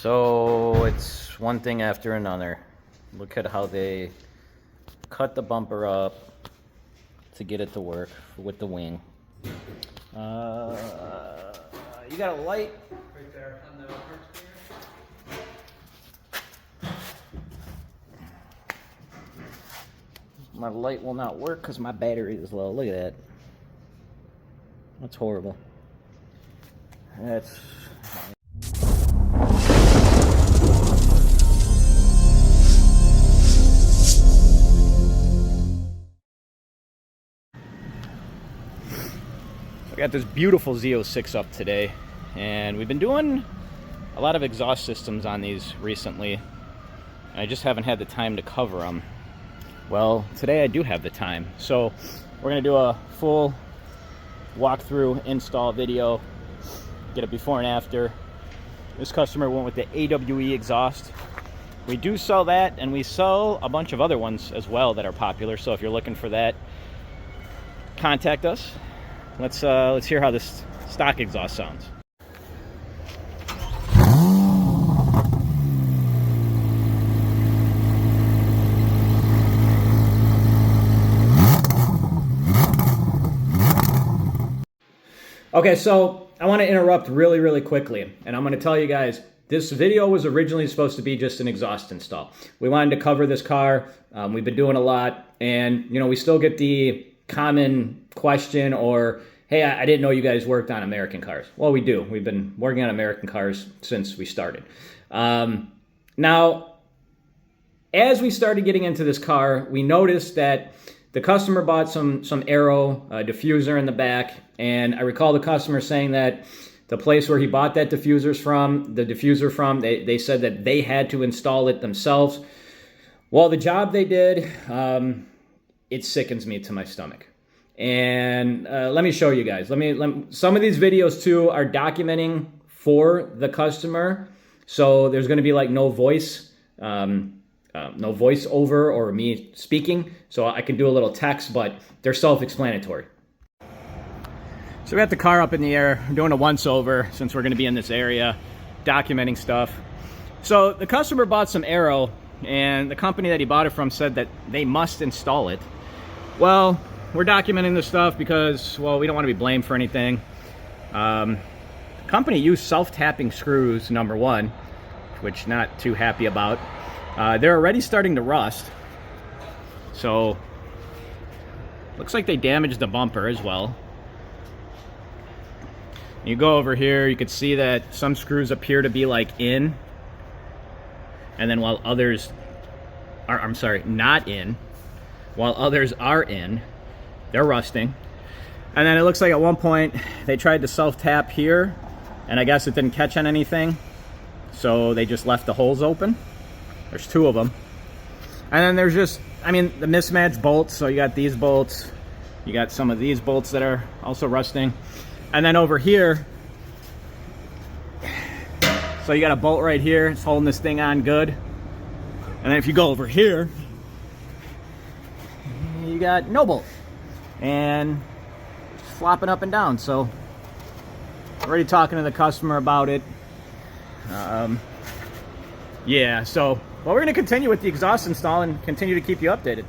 So it's one thing after another. Look at how they cut the bumper up to get it to work with the wing. You got a light right there on the parts cleaner. My light will not work because my battery is low. Look at that. That's horrible. That's... I got this beautiful ZO6 up today, and we've been doing a lot of exhaust systems on these recently. I just haven't had the time to cover them. Well, today I do have the time, so we're going to do a full walkthrough install video, get a before and after. This customer went with the AWE exhaust. We do sell that, and we sell a bunch of other ones as well that are popular, so if you're looking for that, contact us. Let's hear how this stock exhaust sounds. Okay, so I want to interrupt really quickly, and I'm going to tell you guys, this video was originally supposed to be just an exhaust install. We wanted to cover this car. We've been doing a lot, and you know, we still get the common question or, hey, I didn't know you guys worked on American cars. Well, we do. We've been working on American cars since we started. Now, as we started getting into this car, we noticed that the customer bought some aero diffuser in the back, and I recall the customer saying that the place where he bought that diffuser from, they said that they had to install it themselves. Well, the job they did, it sickens me to my stomach. And let me show you guys. Some of these videos too are documenting for the customer, so there's going to be like no voice, no voiceover or me speaking. So I can do a little text, but they're self-explanatory. So we got the car up in the air. I'm doing a once-over since we're going to be in this area, documenting stuff. So the customer bought some aero, and the company that he bought it from said that they must install it. Well, we're documenting this stuff because, well, we don't want to be blamed for anything. The company used self-tapping screws, number one, which not too happy about. They're already starting to rust. So, looks like they damaged the bumper as well. You go over here, you can see that some screws appear to be like in, and then while others are, I'm sorry, not in, while others are in, they're rusting. And then it looks like at one point they tried to self-tap here, and I guess it didn't catch on anything, so they just left the holes open. There's two of them. And then there's just, I mean, the mismatched bolts. So you got these bolts, you got some of these bolts that are also rusting. And then over here, so you got a bolt right here, it's holding this thing on good. And then if you go over here, you got no bolt. And it's flopping up and down. So already talking to the customer about it. Yeah, so well, we're going to continue with the exhaust install and continue to keep you updated.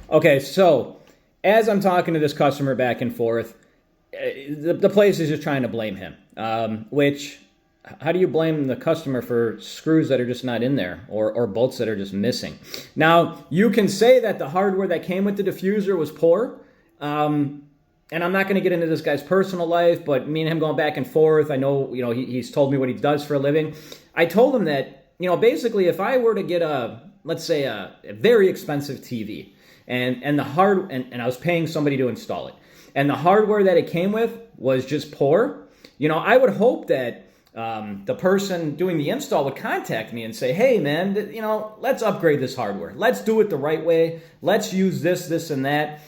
Okay, so as I'm talking to this customer back and forth, the place is just trying to blame him. Which, how do you blame the customer for screws that are just not in there or bolts that are just missing? Now, you can say that the hardware that came with the diffuser was poor. And I'm not going to get into this guy's personal life, but me and him going back and forth, I know, you know, he's told me what he does for a living. I told him that, you know, basically if I were to get let's say a very expensive TV and I was paying somebody to install it, and the hardware that it came with was just poor, you know, I would hope that the person doing the install would contact me and say, hey man, you know, let's upgrade this hardware. Let's do it the right way. Let's use this and that.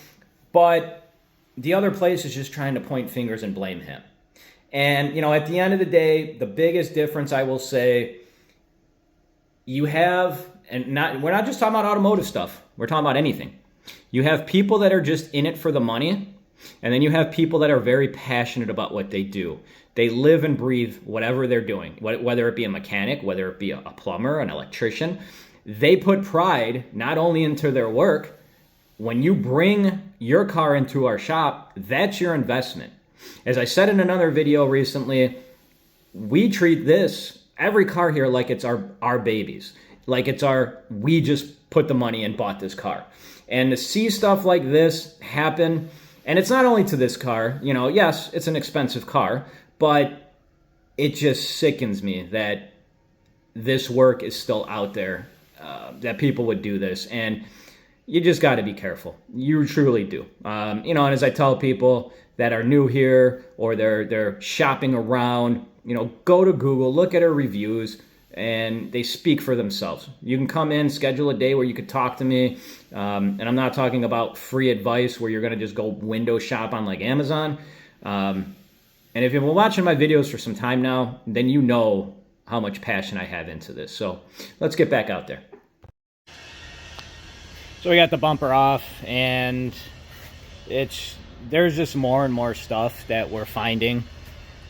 But the other place is just trying to point fingers and blame him. And, you know, at the end of the day, the biggest difference I will say, you have, we're not just talking about automotive stuff. We're talking about anything. You have people that are just in it for the money, And then you have people that are very passionate about what they do. They live and breathe whatever they're doing, whether it be a mechanic, whether it be a plumber, an electrician. They put pride not only into their work. When you bring your car into our shop, that's your investment. As I said in another video recently, we treat every car here like it's our babies. Like we just put the money and bought this car. And to see stuff like this happen, and it's not only to this car, yes, it's an expensive car, but it just sickens me that this work is still out there, that people would do this. And you just got to be careful. You truly do. And as I tell people that are new here or they're shopping around, go to Google, look at our reviews, and they speak for themselves. You can come in, schedule a day where you could talk to me. And I'm not talking about free advice where you're going to just go window shop on like Amazon. And if you've been watching my videos for some time now, then you know how much passion I have into this. So let's get back out there. So we got the bumper off, and there's just more and more stuff that we're finding,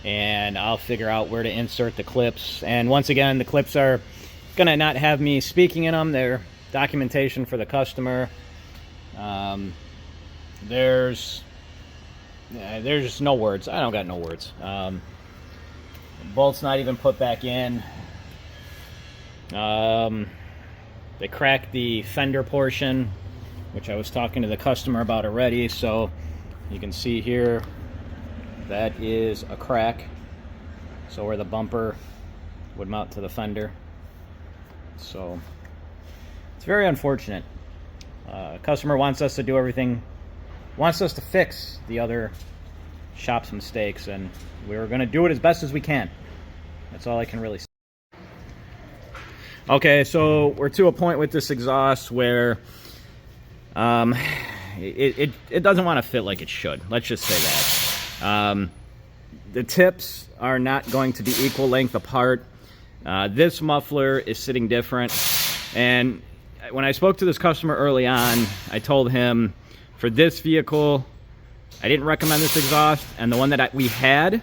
and I'll figure out where to insert the clips. And once again, the clips are gonna not have me speaking in them. They're documentation for the customer. There's just no words. I don't got no words. Bolt's not even put back in. They cracked the fender portion, which I was talking to the customer about already. So you can see here, that is a crack. So where the bumper would mount to the fender. So it's very unfortunate. Customer wants us to do everything, wants us to fix the other shop's mistakes, and we're going to do it as best as we can. That's all I can really say. Okay, so we're to a point with this exhaust where it doesn't want to fit like it should. Let's just say that. The tips are not going to be equal length apart. This muffler is sitting different. And when I spoke to this customer early on, I told him for this vehicle, I didn't recommend this exhaust. And the one that we had,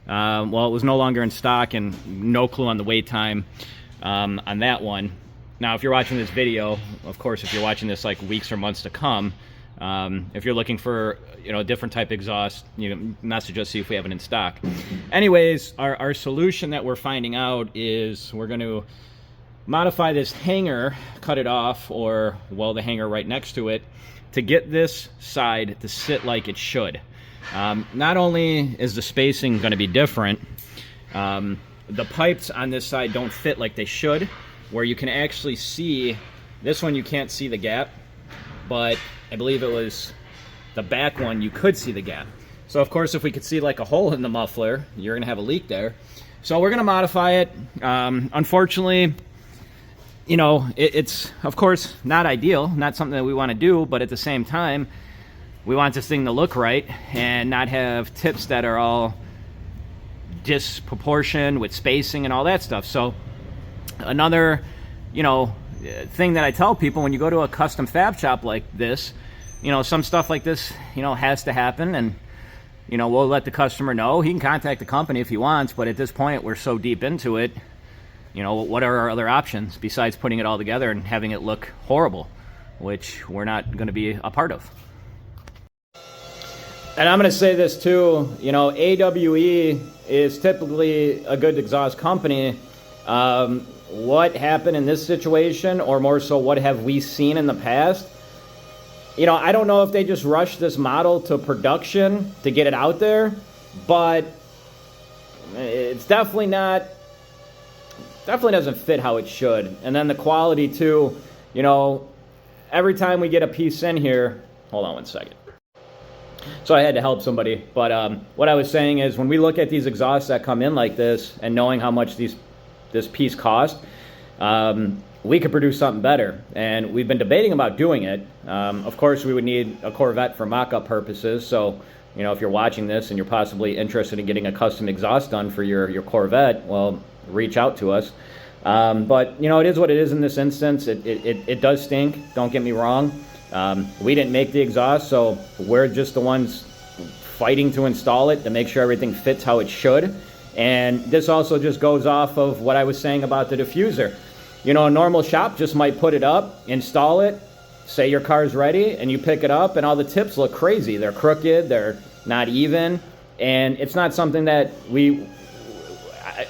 well, it was no longer in stock and no clue on the wait time on that one. Now, if you're watching this video, of course, if you're watching this like weeks or months to come, if you're looking for a different type exhaust, message us, see if we have it in stock. Anyways, our solution that we're finding out is we're going to modify this hanger, cut it off, or weld the hanger right next to it to get this side to sit like it should. Not only is the spacing going to be different, the pipes on this side don't fit like they should, where you can actually see, this one you can't see the gap, but I believe it was the back one you could see the gap. So of course, if we could see like a hole in the muffler, you're gonna have a leak there. So we're gonna modify it. Unfortunately, it's of course not ideal, not something that we want to do, but at the same time, we want this thing to look right and not have tips that are all disproportioned with spacing and all that stuff. So another thing that I tell people, when you go to a custom fab shop like this, some stuff like this has to happen, and we'll let the customer know. He can contact the company if he wants, but at this point we're so deep into it, what are our other options besides putting it all together and having it look horrible, which we're not going to be a part of. And I'm going to say this too, AWE is typically a good exhaust company. What happened in this situation, or more so, what have we seen in the past? I don't know if they just rushed this model to production to get it out there, but it's definitely doesn't fit how it should. And then the quality too, every time we get a piece in here, hold on one second. So I had to help somebody, but what I was saying is, when we look at these exhausts that come in like this, and knowing how much this piece cost, we could produce something better, and we've been debating about doing it. Of course, we would need a Corvette for mock-up purposes, so if you're watching this and you're possibly interested in getting a custom exhaust done for your Corvette, well, reach out to us. But it is what it is in this instance. It does stink, don't get me wrong. We didn't make the exhaust, so we're just the ones fighting to install it to make sure everything fits how it should. And this also just goes off of what I was saying about the diffuser. You know, a normal shop just might put it up, install it, say your car's ready, and you pick it up and all the tips look crazy. They're crooked, they're not even, and it's not something that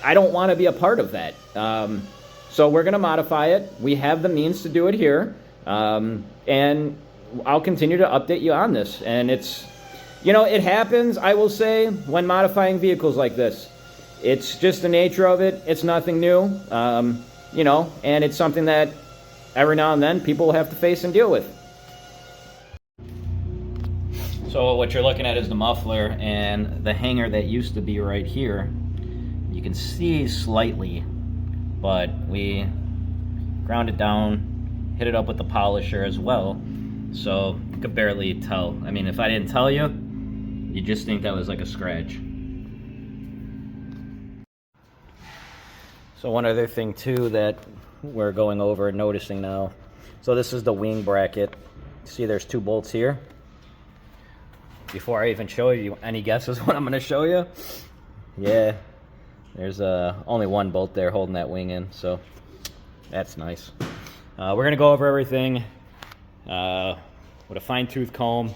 I don't want to be a part of that. So we're going to modify it. We have the means to do it here, and I'll continue to update you on this. And it's, you know, it happens, I will say, when modifying vehicles like this. It's just the nature of it. It's nothing new, you know, and it's something that every now and then people will have to face and deal with. So what you're looking at is the muffler, and the hanger that used to be right here, you can see slightly, but we ground it down, hit it up with the polisher as well, so you could barely tell. I mean, if I didn't tell you, you'd just think that was like a scratch. So one other thing too that we're going over and noticing now. So this is the wing bracket. See, there's 2 bolts here. Before I even show you, any guesses what I'm going to show you? Yeah, there's only 1 bolt there holding that wing in, so that's nice. We're going to go over everything with a fine-tooth comb,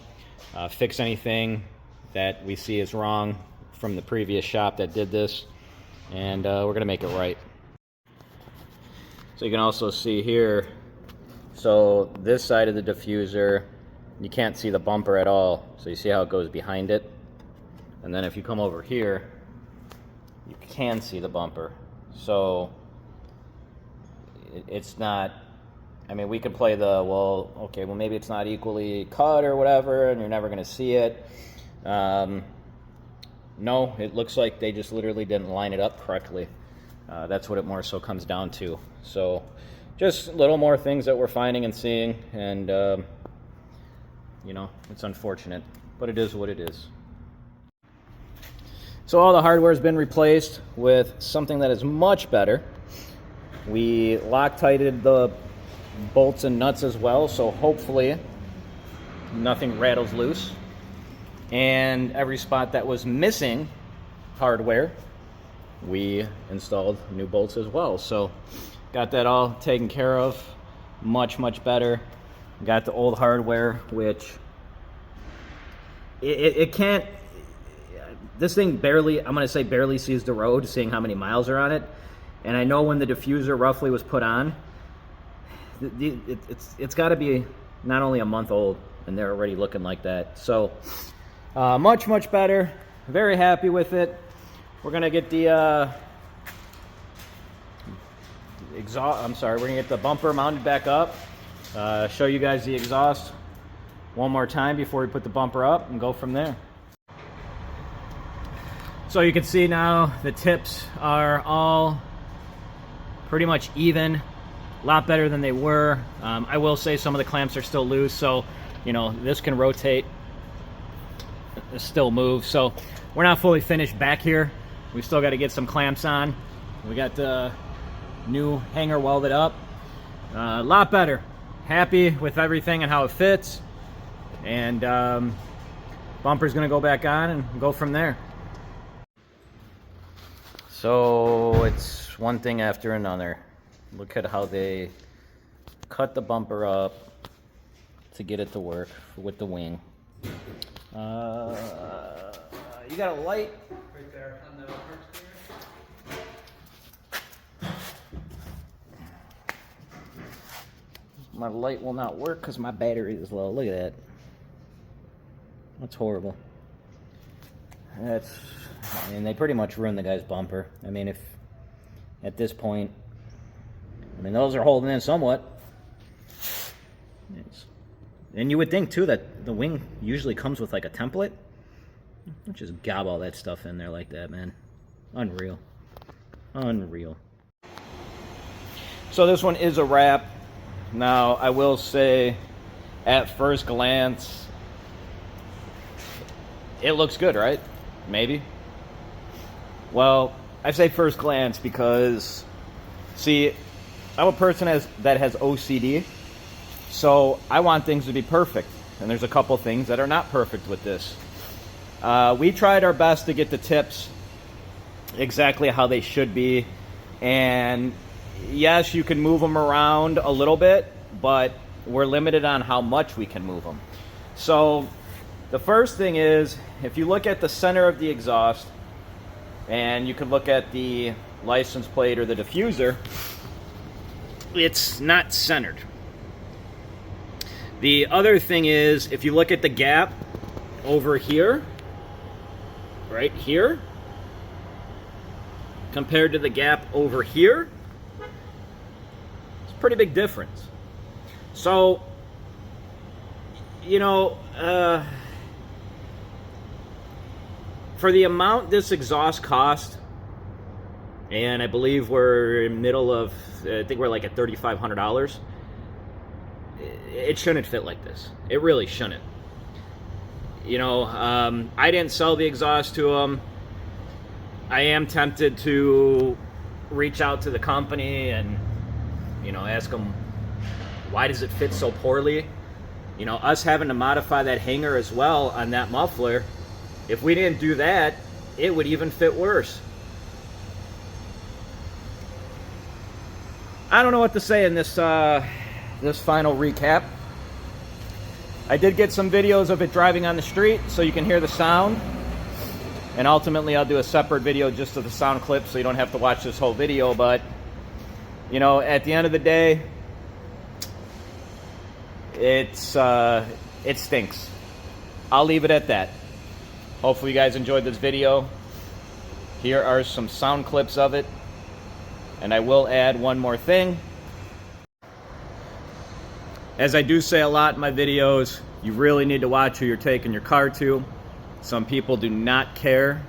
fix anything that we see is wrong from the previous shop that did this, and we're going to make it right. So you can also see here, so this side of the diffuser, you can't see the bumper at all. So you see how it goes behind it? And then if you come over here, you can see the bumper. So it's not, I mean, we could play the, well, okay, well maybe it's not equally cut or whatever, and you're never gonna see it. No, it looks like they just literally didn't line it up correctly. That's what it more so comes down to. So just little more things that we're finding and seeing, and you know, it's unfortunate, but it is what it is. So all the hardware has been replaced with something that is much better. We Loctited the bolts and nuts as well, so hopefully nothing rattles loose. And every spot that was missing hardware, we installed new bolts as well. So got that all taken care of, much better. Got the old hardware, which it can't, this thing barely, I'm gonna say barely sees the road, seeing how many miles are on it. And I know when the diffuser roughly was put on, it's got to be not only a month old, and they're already looking like that. So much better. Very happy with it. We're gonna get the exhaust. We're gonna get the bumper mounted back up. Show you guys the exhaust one more time before we put the bumper up, and go from there. So you can see now the tips are all pretty much even, a lot better than they were. I will say some of the clamps are still loose, so you know, this can rotate, it still moves. So we're not fully finished back here. We still got to get some clamps on. We got the new hanger welded up. A lot better. Happy with everything and how it fits. And bumper's gonna go back on and go from there. So it's one thing after another. Look at how they cut the bumper up to get it to work with the wing. You got a light right there on the parts cleaner. My light will not work because my battery is low. Look at that. That's horrible. And they pretty much ruined the guy's bumper. I mean, if at this point, I mean, those are holding in somewhat. And you would think too that the wing usually comes with like a template. Don't just gob all that stuff in there like that, man. Unreal. Unreal. So this one is a wrap. Now, I will say, at first glance, it looks good, right? Maybe. Well, I say first glance because, see, I'm a person that has OCD, so I want things to be perfect. And there's a couple things that are not perfect with this. We tried our best to get the tips exactly how they should be, and yes, you can move them around a little bit, but we're limited on how much we can move them. So the first thing is, if you look at the center of the exhaust, and you can look at the license plate or the diffuser, it's not centered. The other thing is, if you look at the gap over here, right here, compared to the gap over here, it's a pretty big difference. So, you know, for the amount this exhaust cost, and I believe we're in the middle of, I think we're like at $3,500, it shouldn't fit like this. It really shouldn't. You know, I didn't sell the exhaust to them. I am tempted to reach out to the company and, you know, ask them, why does it fit so poorly? You know, us having to modify that hanger as well on that muffler, if we didn't do that, it would even fit worse. I don't know what to say in this this final recap. I did get some videos of it driving on the street so you can hear the sound. And ultimately I'll do a separate video just of the sound clip so you don't have to watch this whole video. But, you know, at the end of the day, it stinks. I'll leave it at that. Hopefully you guys enjoyed this video. Here are some sound clips of it. And I will add one more thing. As I do say a lot in my videos, you really need to watch who you're taking your car to. Some people do not care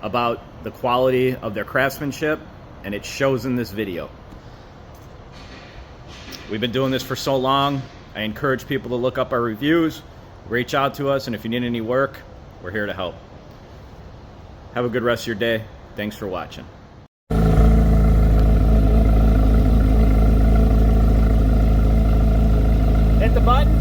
about the quality of their craftsmanship, and it shows in this video. We've been doing this for so long. I encourage people to look up our reviews, reach out to us, and if you need any work, we're here to help. Have a good rest of your day. Thanks for watching. Hit the button.